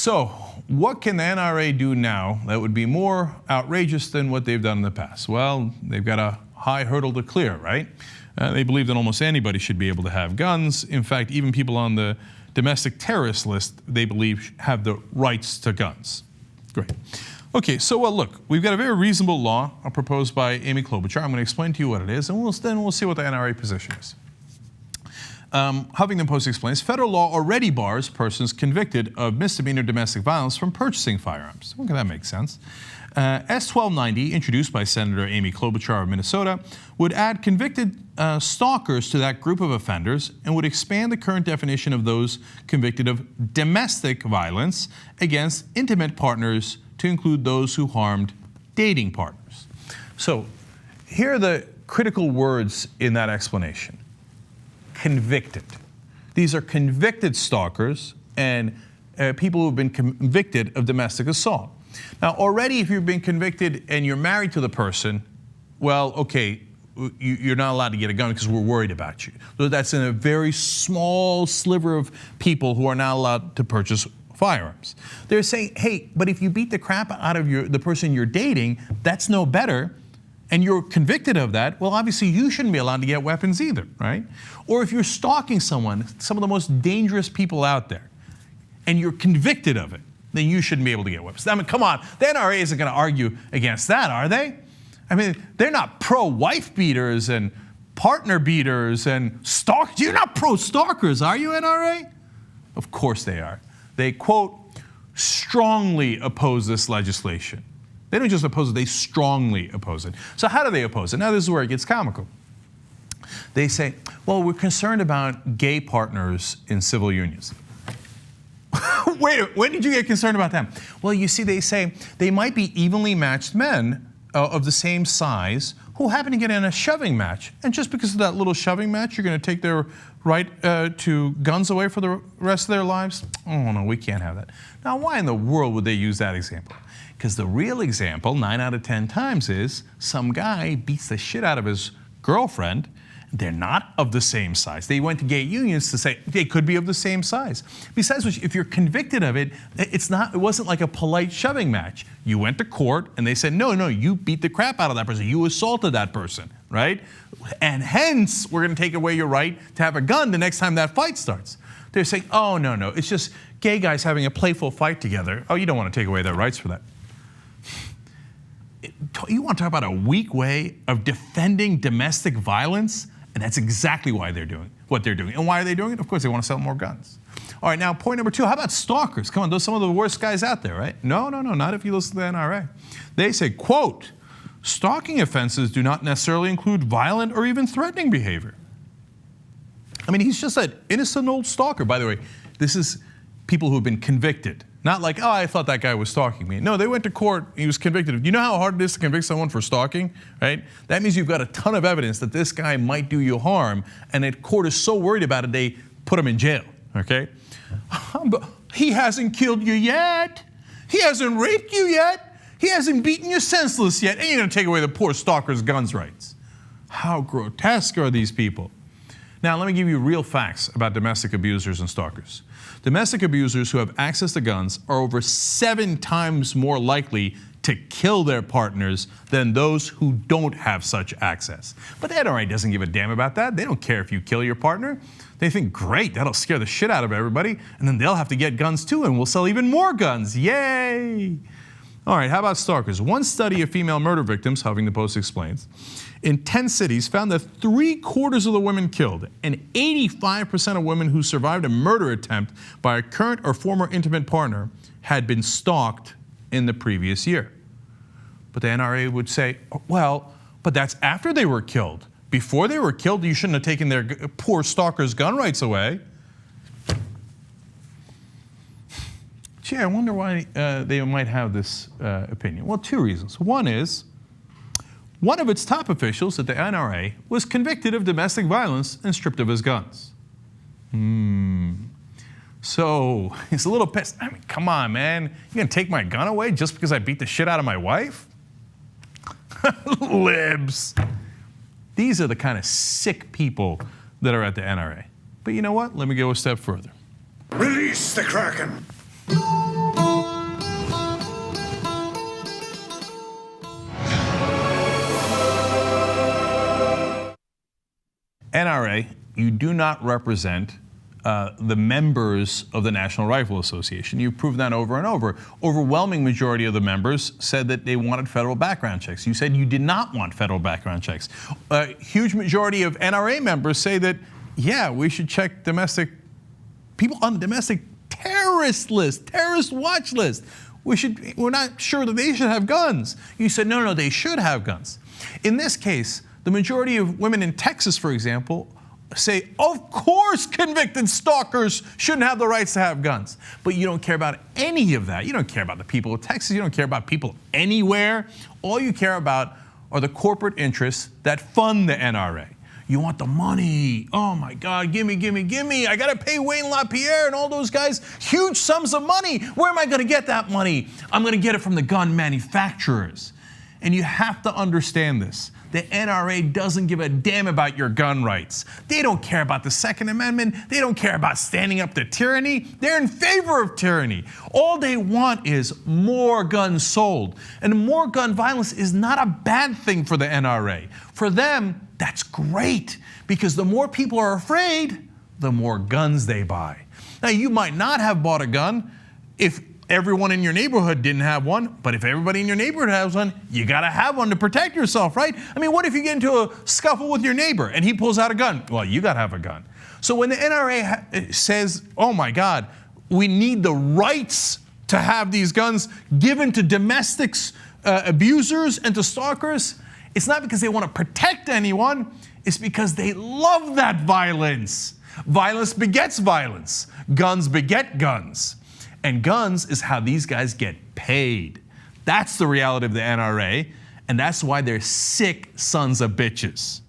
So what can the NRA do now that would be more outrageous than what they've done in the past? Well, they've got a high hurdle to clear, right? They believe that almost anybody should be able to have guns. In fact, even people on the domestic terrorist list, they believe have the rights to guns. Great. Okay, so well, look, we've got a very reasonable law proposed by Amy Klobuchar. I'm going to explain to you what it is, and then we'll see what the NRA position is. Huffington Post explains, federal law already bars persons convicted of misdemeanor domestic violence from purchasing firearms. Okay, that makes sense. S-1290, introduced by Senator Amy Klobuchar of Minnesota, would add convicted stalkers to that group of offenders and would expand the current definition of those convicted of domestic violence against intimate partners to include those who harmed dating partners. So here are the critical words in that explanation. Convicted. These are convicted stalkers and people who have been convicted of domestic assault. Now, already if you've been convicted and you're married to the person, well, okay, you're not allowed to get a gun because we're worried about you. So that's in a very small sliver of people who are not allowed to purchase firearms. They're saying, hey, but if you beat the crap out of the person you're dating, that's no better, and you're convicted of that, well, obviously you shouldn't be allowed to get weapons either, right? Or if you're stalking someone, some of the most dangerous people out there, and you're convicted of it, then you shouldn't be able to get weapons. I mean, come on, the NRA isn't going to argue against that, are they? I mean, they're not pro-wife beaters and partner beaters and stalkers. You're not pro-stalkers, are you, NRA? Of course they are. They, quote, strongly oppose this legislation. They don't just oppose it, they strongly oppose it. So how do they oppose it? Now this is where it gets comical. They say, well, we're concerned about gay partners in civil unions. Wait, when did you get concerned about them? Well, you see, they say they might be evenly matched men of the same size who happen to get in a shoving match. And just because of that little shoving match, you're going to take their right to guns away for the rest of their lives? Oh, no, we can't have that. Now, why in the world would they use that example? Because the real example, 9 out of 10 times, is some guy beats the shit out of his girlfriend. They're not of the same size. They went to gay unions to say they could be of the same size. Besides which, if you're convicted of it, it wasn't like a polite shoving match. You went to court and they said, no, you beat the crap out of that person. You assaulted that person, right? And hence, we're going to take away your right to have a gun the next time that fight starts. They're saying, oh, no, it's just gay guys having a playful fight together. Oh, you don't want to take away their rights for that. You want to talk about a weak way of defending domestic violence? And that's exactly why they're doing what they're doing. And why are they doing it? Of course, they want to sell more guns. All right, now point number 2, how about stalkers? Come on, those are some of the worst guys out there, right? No, not if you listen to the NRA. They say, quote, stalking offenses do not necessarily include violent or even threatening behavior. I mean, he's just an innocent old stalker. By the way, this is people who have been convicted. Not like, oh, I thought that guy was stalking me. No, they went to court, he was convicted. You know how hard it is to convict someone for stalking, right? That means you've got a ton of evidence that this guy might do you harm, and the court is so worried about it, they put him in jail, okay? He hasn't killed you yet. He hasn't raped you yet. He hasn't beaten you senseless yet. And you're gonna take away the poor stalker's guns rights. How grotesque are these people? Now, let me give you real facts about domestic abusers and stalkers. Domestic abusers who have access to guns are over 7 times more likely to kill their partners than those who don't have such access. But the NRA doesn't give a damn about that. They don't care if you kill your partner. They think, great, that'll scare the shit out of everybody, and then they'll have to get guns too, and we'll sell even more guns. Yay! All right, how about stalkers? One study of female murder victims, Huffington Post explains, in 10 cities found that 3/4 of the women killed and 85% of women who survived a murder attempt by a current or former intimate partner had been stalked in the previous year. But the NRA would say, well, but that's after they were killed. Before they were killed, you shouldn't have taken their poor stalkers' gun rights away. Gee, I wonder why they might have this opinion. Well, 2 reasons. One is, one of its top officials at the NRA was convicted of domestic violence and stripped of his guns. So he's a little pissed. I mean, come on, man. You gonna take my gun away just because I beat the shit out of my wife? Libs. These are the kind of sick people that are at the NRA. But you know what? Let me go a step further. Release the Kraken. NRA, you do not represent the members of the National Rifle Association. You've proven that over and over. Overwhelming majority of the members said that they wanted federal background checks. You said you did not want federal background checks. A huge majority of NRA members say that, yeah, we should check people on the domestic terrorist list, terrorist watch list. We're not sure that they should have guns. You said, no, they should have guns. In this case, the majority of women in Texas, for example, say, of course convicted stalkers shouldn't have the rights to have guns. But you don't care about any of that. You don't care about the people of Texas. You don't care about people anywhere. All you care about are the corporate interests that fund the NRA. You want the money. Oh my God, gimme. I gotta pay Wayne LaPierre and all those guys huge sums of money. Where am I gonna get that money? I'm gonna get it from the gun manufacturers. And you have to understand this. The NRA doesn't give a damn about your gun rights. They don't care about the Second Amendment. They don't care about standing up to tyranny. They're in favor of tyranny. All they want is more guns sold. And more gun violence is not a bad thing for the NRA. For them, that's great, because the more people are afraid, the more guns they buy. Now, you might not have bought a gun if everyone in your neighborhood didn't have one, but if everybody in your neighborhood has one, you gotta have one to protect yourself, right? I mean, what if you get into a scuffle with your neighbor and he pulls out a gun? Well, you gotta have a gun. So when the NRA says, oh my God, we need the rights to have these guns given to domestic abusers and to stalkers, it's not because they want to protect anyone, it's because they love that violence. Violence begets violence. Guns beget guns. And guns is how these guys get paid. That's the reality of the NRA, and that's why they're sick sons of bitches.